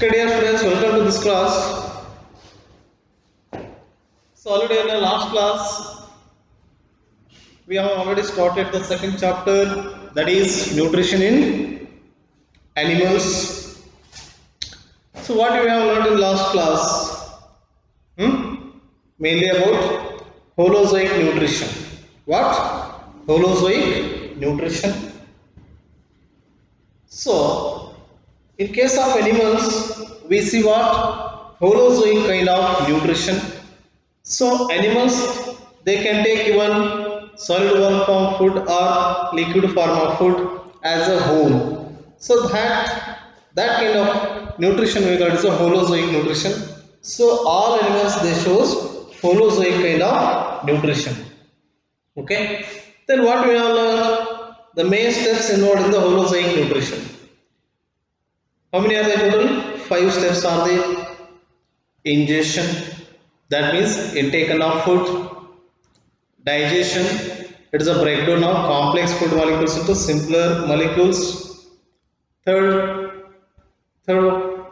Okay, dear friends, welcome to this class. So, already in the last class, we have already started the second chapter, that is nutrition in animals. So, what we have learned in last class? Mainly about holozoic nutrition. What? Holozoic nutrition. So, in case of animals, we see what? Holozoic kind of nutrition. So animals, they can take even solid form of food or liquid form of food as a whole. So that kind of nutrition we call it as a holozoic nutrition. So all animals they shows holozoic kind of nutrition. Okay. Then what we have learned? The main steps involved in the holozoic nutrition. How many are there total? 5 steps are there. Ingestion, that means intake of food. Digestion, it is a breakdown of complex food molecules into simpler molecules. Third, third,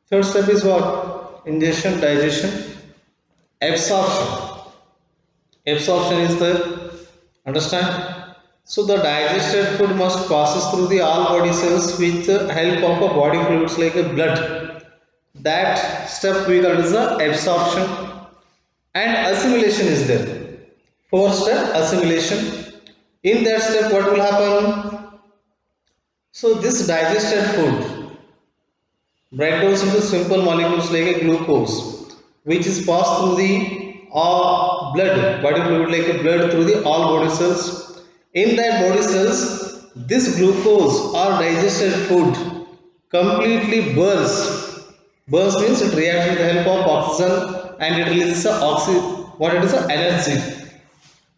third step is what? Ingestion, digestion. Absorption. Absorption is the, understand? So the digested food must passes through the all body cells with the help of a body fluids like a blood. That step we call is the absorption, and assimilation is there. Fourth step, assimilation. In that step, what will happen? So this digested food breaks down into simple molecules like a glucose, which is passed through the blood, body fluid like a blood through the all body cells. In that body cells, this glucose or digested food completely burns. Burns means it reacts with the help of oxygen and it releases what it is, energy.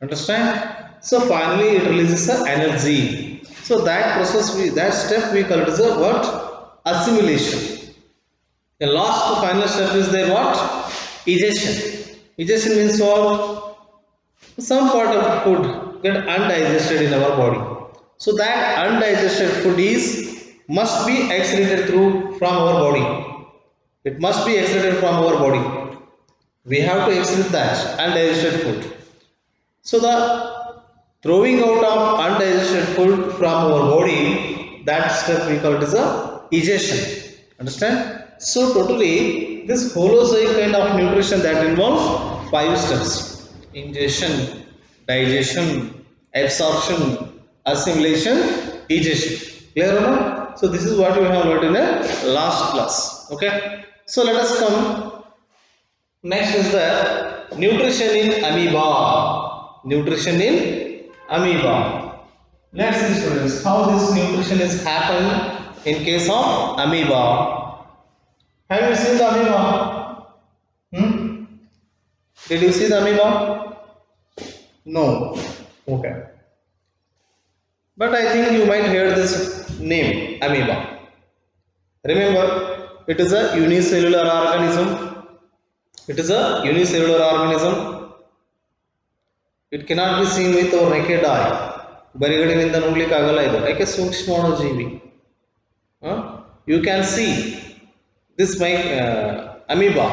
Understand? So finally it releases the energy. So that process, that step we call it as a what? Assimilation. The last final step is the what? Digestion. Digestion means what? Some part of food get undigested in our body. So that undigested food is must be excreted through from our body. It must be excreted from our body. We have to excrete that undigested food. So the throwing out of undigested food from our body, that step we call it as a digestion. Understand? So totally this holozoic kind of nutrition that involves 5 steps: ingestion, digestion, absorption, assimilation, digestion. Clear or not? So this is what we have learned in the last class. Okay. So let us come. Next is the nutrition in amoeba. Nutrition in amoeba. Let's see, students, how this nutrition is happened in case of amoeba. Have you seen the amoeba? Did you see the amoeba? No. Okay. But I think you might hear this name, amoeba. Remember, it is a unicellular organism. It is a unicellular organism. It cannot be seen with our naked eye. ಬರಿಗಡಿನಿಂದ ನೋಡ್ಲಿಕ್ಕೆ ಆಗಲ್ಲ ಇದು ಯಾಕೆ ಸೂಕ್ಷ್ಮ ಜೀವಿ. You can see this amoeba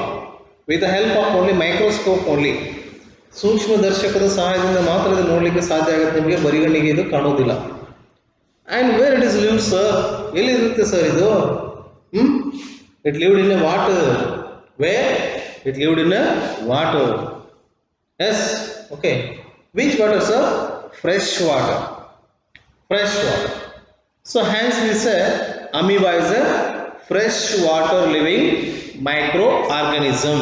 with the help of only microscope only. ಸೂಕ್ಷ್ಮ ದರ್ಶಕದ ಸಹಾಯದಿಂದ ಮಾತ್ರ ಇದು ನೋಡ್ಲಿಕ್ಕೆ ಸಾಧ್ಯ ಆಗುತ್ತೆ, ನಿಮಗೆ ಬರಿಗಣ್ಣಿಗೆ ಇದು ಕಾಣೋದಿಲ್ಲ. And where it is lived, sir? ಎಲ್ಲಿರುತ್ತೆ ಸರ್ ಇದು? It lived in a water. Where? It lived in a water. Yes. Okay. Which water, sir? Fresh water. Fresh water. So hence we say amoeba is a fresh water living microorganism.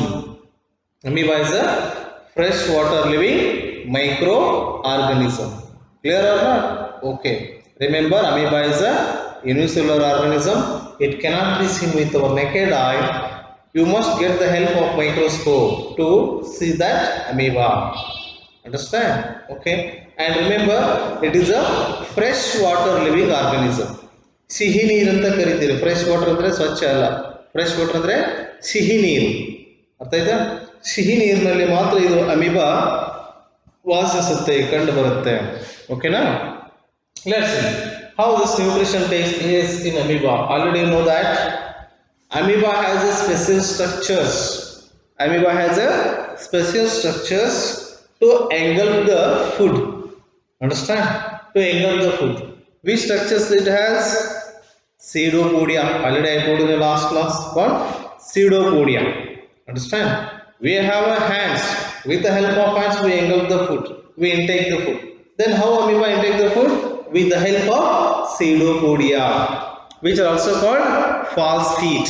Amoeba is a fresh water living microorganism. Clear or not? Okay. Remember, amoeba is a unicellular organism. It cannot be seen with our naked eye. You must get the help of microscope to see that amoeba. Understand? Okay. And remember, it is a fresh water living organism. ಸಿಹಿ ನೀರು ಅಂತ ಕರಿತೀರಿ. Fresh water ಅಂದ್ರೆ ಸ್ವಚ್ಛ ಅಲ್ಲ. Fresh water ಅಂದ್ರೆ ಸಿಹಿ ನೀರು. ಅರ್ಥ ಆಯ್ತಾ? ಸಿಹಿ ನೀರಿನಲ್ಲಿ ಮಾತ್ರ ಇದು ಅಮೀಬಾ ವಾಸಿಸುತ್ತೆ, ಕಂಡು ಬರುತ್ತೆ. ಓಕೆನಾ? Let's see how this nutrition takes place in amoeba. Already you know that Amoeba has a special structures. Amoeba has a special structures to engulf the food. Understand? To engulf the food. Which structures it has? Pseudopodia. Already I told in the last class. What? Pseudopodia. Understand? We have a hands. With the help of hands, we engulf the food. We intake the food. Then how amoeba intake the food? With the help of pseudopodia, which are also called false feet.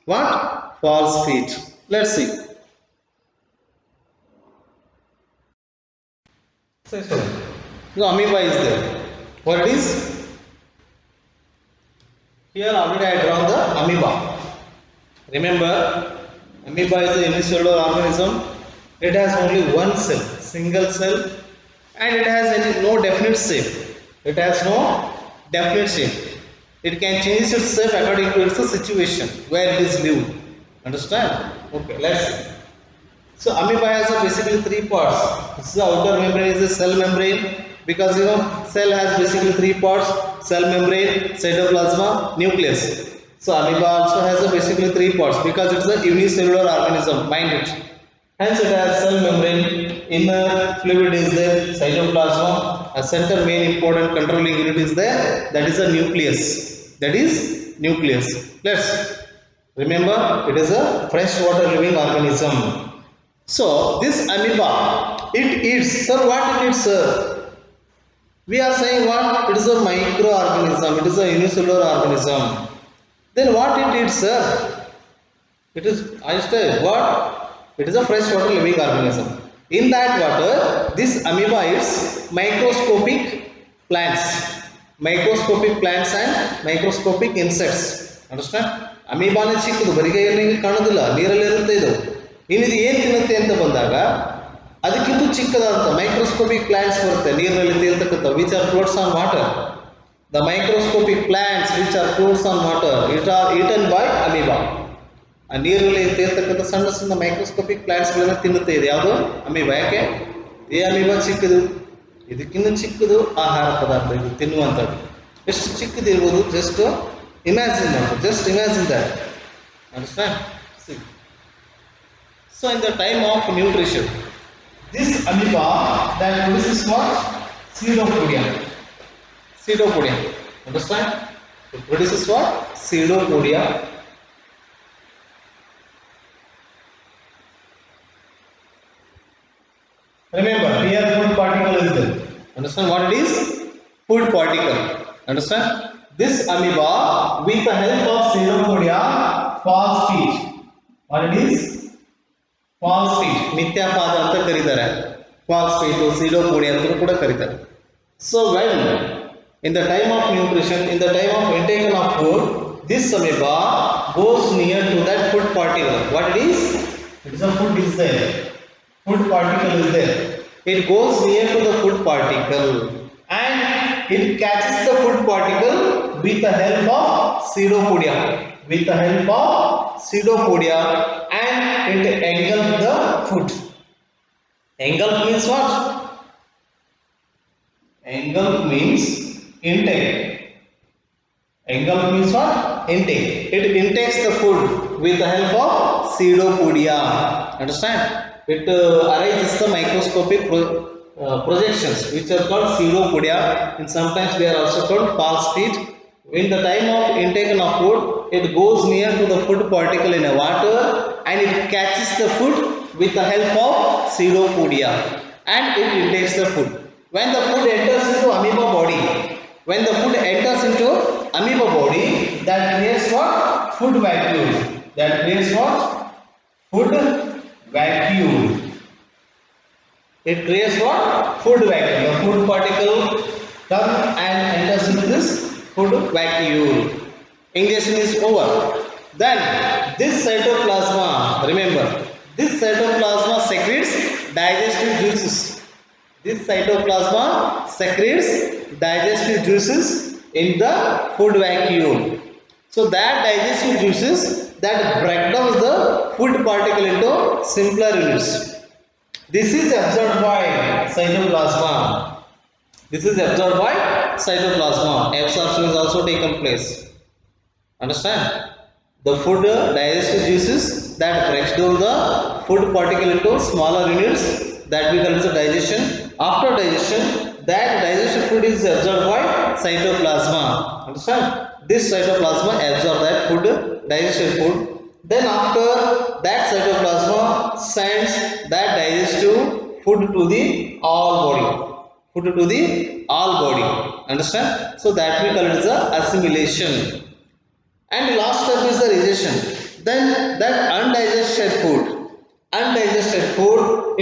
What? False feet. Let's see. Say so. The amoeba is there. What it is? Here already I drawn the amoeba. Remember, amoeba is a unicellular organism. It has only one cell, single cell, and it has no definite shape. It has no definite shape. It can change its shape according to its situation where it is live. Understand? Okay, let's see. So amoeba has basically three parts. This is the outer membrane is the cell membrane, because cell has basically three parts: cell membrane, cytoplasma, nucleus. So amoeba also has basically three parts because it's a unicellular organism. Mind it. Hence it has cell membrane, inner fluid is there, cytoplasma, a center main important controlling unit is there, that is a nucleus. That is nucleus. Let's remember, it is a freshwater living organism. So this amoeba, it eats. Sir, what it eats, sir? We are saying what? It is a microorganism. It is a unicellular organism. Then what it eats, sir? It is, I say, what? It is a freshwater living organism. In that water, this amoeba eats microscopic plants. Microscopic plants and microscopic insects. Understand? ಅಮೀಬಾನೇ ಚಿಕ್ಕದು ಬರಿಗೈಯಲ್ಲಿ ಕಾಣೋದಿಲ್ಲ, ನೀರಲ್ಲಿ ಇರುತ್ತೆ ಇದು. ಇನ್ನಿದು ಏನು ತಿನ್ನುತ್ತೆ ಅಂತ ಬಂದಾಗ ಅದಕ್ಕಿಂತ ಚಿಕ್ಕದಾದಂಥ ಮೈಕ್ರೋಸ್ಕೋಪಿಕ್ ಪ್ಲಾಂಟ್ಸ್ ಬರುತ್ತೆ ನೀರಿನಲ್ಲಿ ತೇಲ್ತಕ್ಕಂಥ, which are floats on water. The microscopic plants which are floats on water it are eaten by amoeba. ಆ ನೀರಲ್ಲಿ ತೇಲ್ತಕ್ಕಂಥ ಸಣ್ಣ ಸಣ್ಣ ಮೈಕ್ರೋಸ್ಕೋಪಿಕ್ ಪ್ಲಾಂಟ್ಸ್ಗಳನ್ನ ತಿನ್ನುತ್ತೆ ಇದು ಯಾವುದು? ಅಮೀಬಾ. ಯಾಕೆ? ಈ ಅಮೀಬಾ ಚಿಕ್ಕದು, ಇದಕ್ಕಿಂತ ಚಿಕ್ಕದು ಆಹಾರ ಪದಾರ್ಥ ಇದು ತಿನ್ನುವಂಥದ್ದು. ಎಷ್ಟು ಚಿಕ್ಕದಿರ್ಬೋದು, ಜಸ್ಟ್ ಇಮ್ಯಾಜಿನ್ ಮಾಡಿ, just imagine that. Understand? So in the time of nutrition, this amoeba that produces what? Pseudopodia. Pseudopodia. Understand? It produces what? Pseudopodia. Remember, here food particle is there. Understand what it is? Food particle. Understand? This amoeba, with the help of pseudopodia, false feet. What it is? False feet, ಮಿಥ್ಯಾಪಾದ ಅಂತ ಕರೀತಾರೆ. False feet, pseudopodia ಅಂತ ಕೂಡ ಕರೀತಾರೆ. So when in the time of nutrition, in the time of intaken of food, this amoeba goes near to that food particle. What it is? It is a food is there. Food particle is there. It goes near to the food particle and it catches the food particle with the help of pseudopodia. With the help of pseudopodia and it engulfs the food. Engulf means what? Engulf means intake. Engulf means what? Intake. It intakes the food with the help of pseudopodia. Understand? It arises the microscopic projections which are called pseudopodia, and sometimes they are also called false feet. In the time of intake of food, it goes near to the food particle in a water and it catches the food with the help of pseudopodia and it intakes the food. When the food enters into amoeba body, when the food enters into amoeba body, that creates what? Food vacuum. That creates what? Food vacuum. It creates what? Food vacuum. The food particle comes and enters into this food vacuum. Ingestion is over. Then this cytoplasma, remember, this cytoplasma secretes digestive juices. This cytoplasma secretes digestive juices in the food vacuum. So that digestive juices that break down the food particle into simpler units. This is absorbed by cytoplasma. This is absorbed by cytoplasma. Absorption is also taken place. Understand? The food digestive juices that breaks down the food particle into smaller units that we call as the digestion. After digestion, that digested food is absorbed by cytoplasma. Understand? This cytoplasma absorbs that food, digested food. Then after that cytoplasma sends that digestive food to the all body. Food to the all body. Understand? So that we call it as the assimilation. And last step is the digestion. Then that undigested food,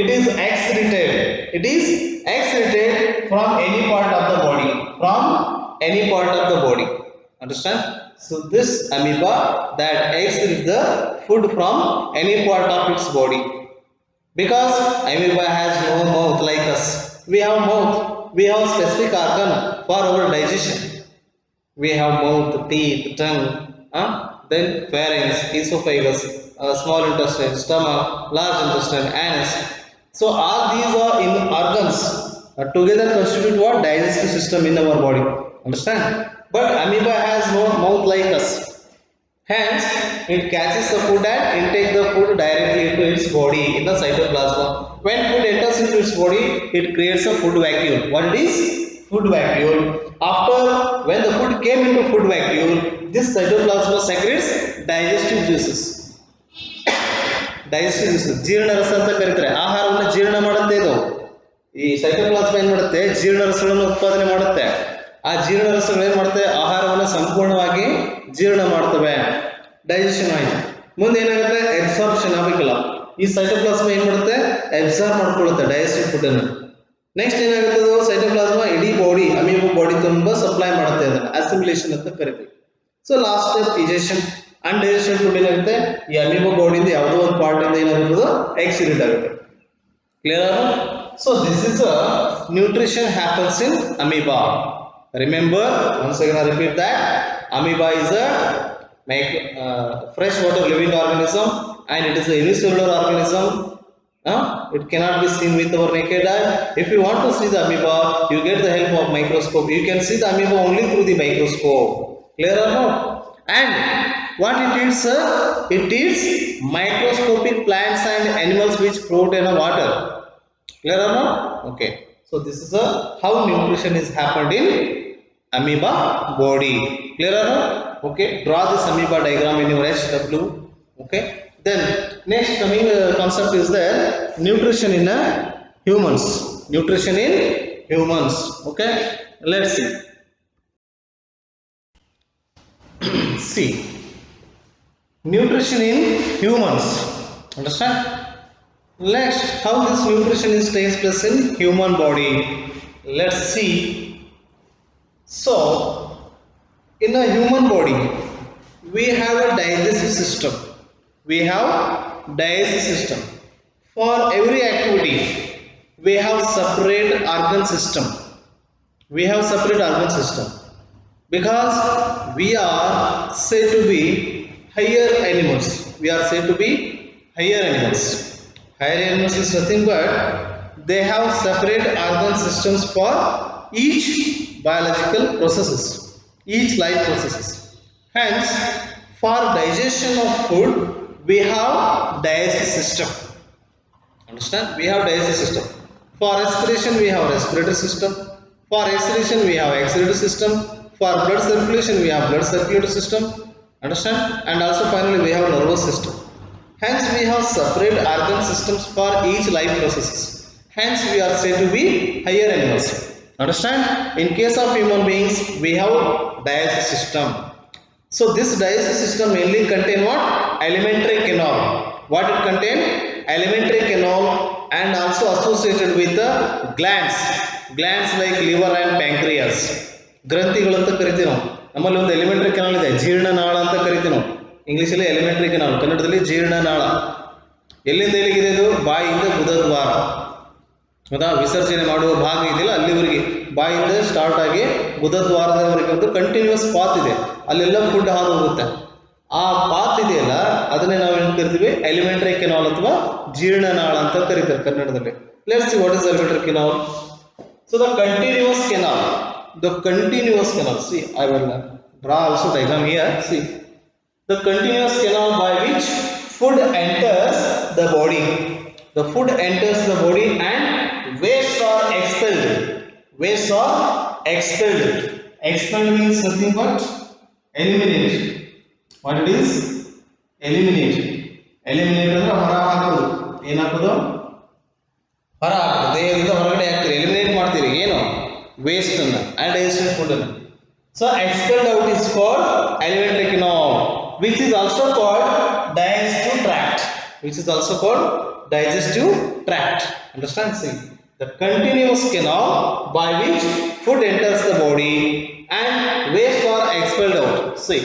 it is excreted. It is excreted from any part of the body. From any part of the body. Understand? So this amoeba that excretes the food from any part of its body. Because amoeba has no mouth like us. We have mouth. We have specific organ for our digestion. We have mouth, teeth, tongue, then pharynx, esophagus, small intestine, stomach, large intestine, anus. So all these are in organs together constitute what digestive system in our body. Understand? But amoeba has no mouth like us. Hence, it catches the food and intake the food directly into its body in the cytoplasma. When food enters into its body, it creates a food vacuole. What it is? Food vacuole. After, when the food came into food vacuole, this cytoplasma secretes digestive juices. Digestive juices. ಜೀರ್ಣ ರಸ ಅಂತ ಕರೀತಾರೆ. ಆಹಾರವನ್ನು ಜೀರ್ಣ ಮಾಡುತ್ತೆ ಇದು. ಈ ಸೈಟೋಪ್ಲಾಸ್ಮ ಏನ್ ಮಾಡುತ್ತೆ? ಜೀರ್ಣ ರಸಗಳನ್ನು ಉತ್ಪಾದನೆ ಮಾಡುತ್ತೆ. ಆ ಜೀರ್ಣ ರಸಗಳು ಏನ್ ಮಾಡುತ್ತೆ? ಆಹಾರವನ್ನು ಸಂಪೂರ್ಣವಾಗಿ ಜೀರ್ಣ ಮಾಡ್ತವೆ. ಡೈಜೆಷನ್ ಆಯ್ತು. ಮುಂದೆ ಏನಾಗುತ್ತೆ? ಅಬ್ಸಾರ್ಪ್ಷನ್ ಆಗಬೇಕಲ್ಲ. ಈ ಸೈಟೋಪ್ಲಾಸ್ಮ ಏನ್ ಮಾಡುತ್ತೆ? ಅಬ್ಸಾರ್ಬ್ ಮಾಡ್ಕೊಳ್ಳುತ್ತೆ ಡೈಜೆಸ್ಟಿವ್ ಫುಡ್ ಅನ್ನು. ನೆಕ್ಸ್ಟ್ ಏನಾಗುತ್ತೆ? ಸೈಟೋಪ್ಲಾಸ್ಮ ಇಡೀ ಬಾಡಿ ಅಮೀಬಾ ಬಾಡಿ ತುಂಬಾ ಸಪ್ಲೈ ಮಾಡುತ್ತೆ ಅದನ್ನ. ಅಸಿಮಿಲೇಷನ್ ಅಂತ ಕರಿತೀವಿ. So last step digestion. Undigested food ಏನಾಗುತ್ತೆ? ಈ ಅಮೀಬಾ ಬಾಡಿಯಿಂದ ಯಾವುದೋ ಒಂದು ಪಾರ್ಟ್ ಇಂದ ಏನಾಗುತ್ತೆ? ಎಕ್ಸಿಡೇಟ್ ಆಗುತ್ತೆ. Clear? So this is a nutrition happens in amoeba. Remember, once again I repeat that amoeba is a freshwater living organism and it is a unicellular organism. It cannot be seen with our naked eye. If you want to see the amoeba, you get the help of microscope. You can see the amoeba only through the microscope. Clear or no? And what it eats? It eats microscopic plants and animals which float in the water. Clear or not? Okay. So this is how nutrition is happened in amoeba body. Clear or not? Okay. Draw this amoeba diagram in your HW. Okay. Then next coming concept is the nutrition in humans. Nutrition in humans. Okay. Let's see. See. Nutrition in humans. Understand? Next, how this nutrition is takes place in human body. Let's see. So, in a human body, we have a digestive system. We have digestive system. For every activity, we have separate organ system. We have separate organ system because we are said to be higher animals. We are said to be higher animals. Higher animals is nothing but they have separate organ systems for each biological processes, each life processes. Hence, for digestion of food, we have digestive system. Understand? We have digestive system. For respiration, we have respiratory system. For exhalation, we have exhalatory system. For blood circulation, we have blood circulatory system. Understand? And also finally, we have nervous system. Hence, we have separate organ systems for each life processes. Hence, we are said to be higher animals. Understand? In case of human beings, we have digestive system. So, this digestive system mainly contain what? Alimentary canal. What it contain? Alimentary canal and also associated with the glands. Glands like liver and pancreas. ಗ್ರಂಥಿಗಳು ಅಂತ ಕರಿತೀವಿ ನಾವು. ನಮ್ಮಲ್ಲಿ ಒಂದು elementary canal ಇದೆ, ಜೀರ್ಣನಾಳ ಅಂತ ಕರಿತೀವಿ ನಾವು. ಇಂಗ್ಲೀಷಲ್ಲಿ ಎಲಿಮೆಂಟರಿ ಕೆನಾಲ್, ಕನ್ನಡದಲ್ಲಿ ಜೀರ್ಣನಾಳ. ಎಲ್ಲಿಂದ ಎಲ್ಲಿಗಿದೆ ಇದು? ಬಾಯಿಯಿಂದ ಗುದದ್ವಾರ. ಹೌದಾ? ವಿಸರ್ಜನೆ ಮಾಡುವ ಭಾಗ ಇದೆಯಲ್ಲ ಅಲ್ಲಿವರೆಗೆ ಬಾಯಿಂದ ಸ್ಟಾರ್ಟ್ ಆಗಿ ಗುದದ್ವಾರದವರೆಗೆ ಒಂದು ಕಂಟಿನ್ಯೂಸ್ ಪಾತ್ ಇದೆ. ಅಲ್ಲೆಲ್ಲ ಫುಡ್ ಹಾದು ಹೋಗುತ್ತೆ. ಆ ಪಾತ್ ಇದೆಯಲ್ಲ ಅದನ್ನೇ ನಾವು ಏನು ಕರಿತೀವಿ? ಎಲಿಮೆಂಟರಿ ಕೆನಾಲ್ ಅಥವಾ ಜೀರ್ಣನಾಳ ಅಂತ ಕರೀತಾರೆ ಕನ್ನಡದಲ್ಲಿ. Let's see what is alimentary canal. So the continuous canal. See, I will draw also diagram here. See, The continuous canal by which food enters the body. The food enters the body and wastes are expelled. Wastes are expelled. Expelled means nothing but eliminate. What it is? Eliminate. Eliminate ಅಂದ್ರೆ ಹೊರ ಹಾಕೋದು. ಏನು ಹಾಕೋದು? ಹೊರ ಹಾಕೋದು. ದೇಹದಿಂದ ಹೊರಗಡೆ ಹಾಕ್ತೀರಿ. ಎಲಿಮಿನೇಟ್ ಮಾಡ್ತೀರಿ. ಏನು? ವೇಸ್ಟ್ ಅನ್ನ ಅನ್ಡೈಜೆಸ್ಟೆಡ್ ಫುಡ್ ಅನ್ನು. So expelled out is called alimentary canal, which is also called digestive tract. Which is also called digestive tract. Understand? See, the continuous canal by which food enters the body and waste are expelled out. See,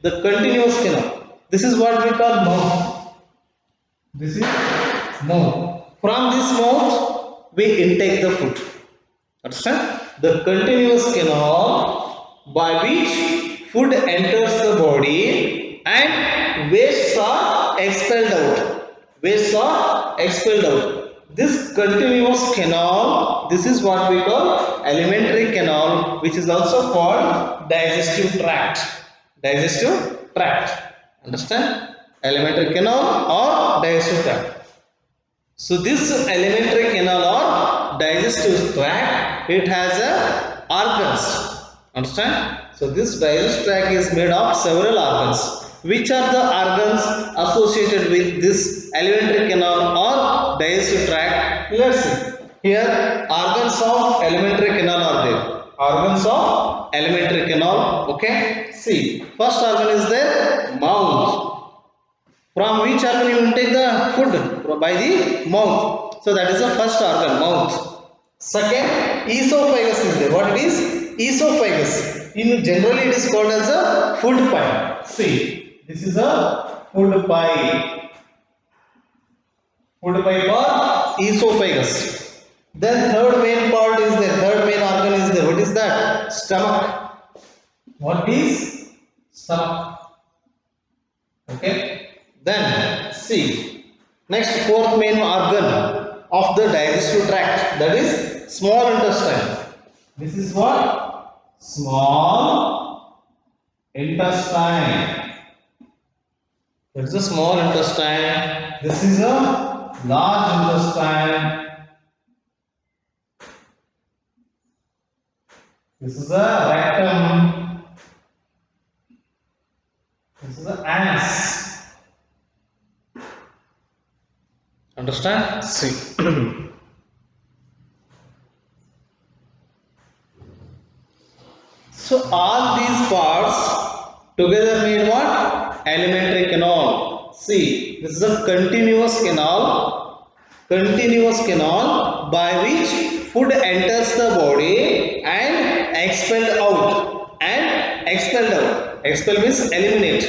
the continuous canal. This is what we call mouth. This is mouth. From this mouth, we intake the food. Understand? The continuous canal by which food enters the body and wastes are expelled out. Wastes are expelled out. This continuous canal, this is what we call alimentary canal, which is also called digestive tract. Digestive tract. Understand? Alimentary canal or digestive tract. So this alimentary canal or digestive tract, it has a organs. Understand? So this digestive tract is made of several organs. Which are the organs associated with this alimentary canal or digestive tract? Let's see. Here organs of alimentary canal are there. Organs of alimentary canal. Okay. See, first organ is there, mouth. From which organ you will take the food? By the mouth. So that is the first organ, mouth. Second, esophagus is there. What it is? Esophagus. In generally it is called as a food pipe. See, this is a food pipe. Food pipe or esophagus. Then third main part is there. Third main organ is there. What is that? Stomach. What is stomach? Okay. Then see. Next, fourth main organ of the digestive tract, that is small intestine. This is what? Small intestine. That is the small intestine. This is a large intestine. This is a rectum. This is the anus. Understand? See. So all these parts together made what? Alimentary canal. See, this is a continuous canal. Continuous canal by which food enters the body and expelled out. And expelled out. Expel means eliminate.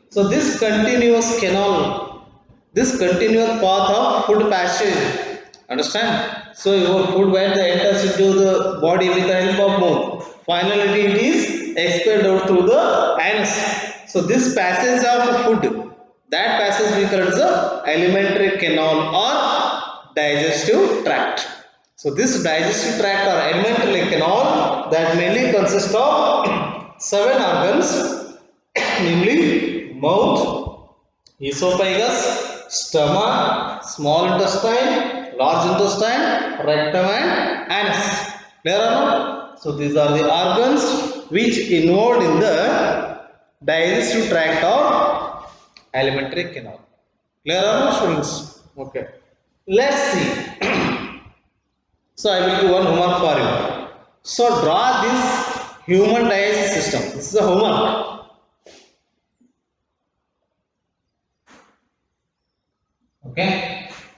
So this continuous canal, this continuous path of food passage. Understand? So your food when it enters into the body with the help of mouth, finally it is expelled out through the anus. So this passage of food, that passage we call the alimentary canal or digestive tract. So this digestive tract or alimentary canal that mainly consists of 7 organs, namely mouth, esophagus, stomach, small intestine, large intestine, rectum and anus. Clear or not? So these are the organs which involved in the digestive tract or alimentary canal. Clear or not, students? Okay. Let's see. So I will do one homework for you. So draw this human digestive system. This is a homework. Okay.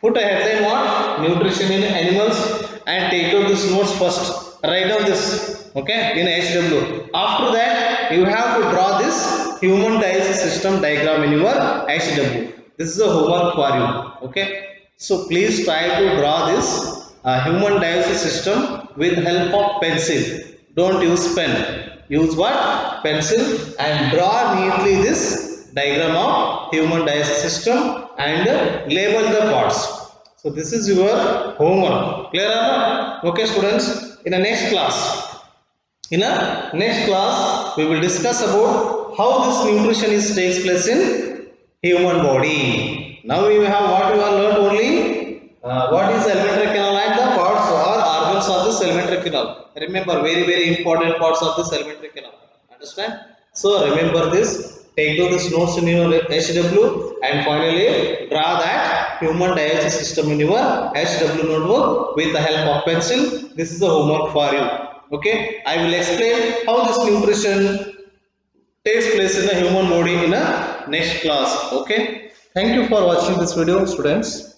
Put a headline what? Nutrition in animals and take out these notes first. Write down this. Okay. In HW. After that, you have to draw this human digestive system diagram in your HW. This is a homework for you. Okay. So please try to draw this human digestive system with help of pencil. Don't use pen. Use what? Pencil and draw neatly this diagram of human digestive system and label the parts. So this is your homework. Clear or not? Okay, students. In the next class, we will discuss about how this nutrition is takes place in human body. Now we have what we have learned only what is alimentary canal and the parts or organs of this alimentary canal. Remember, very important parts of this alimentary canal. Understand? So remember this. Take to this notes in your HW and finally draw that human digestive system in your HW notebook with the help of pencil. This is the homework for you. Okay, I will explain how this nutrition takes place in the human body in a next class. Okay, thank you for watching this video, students.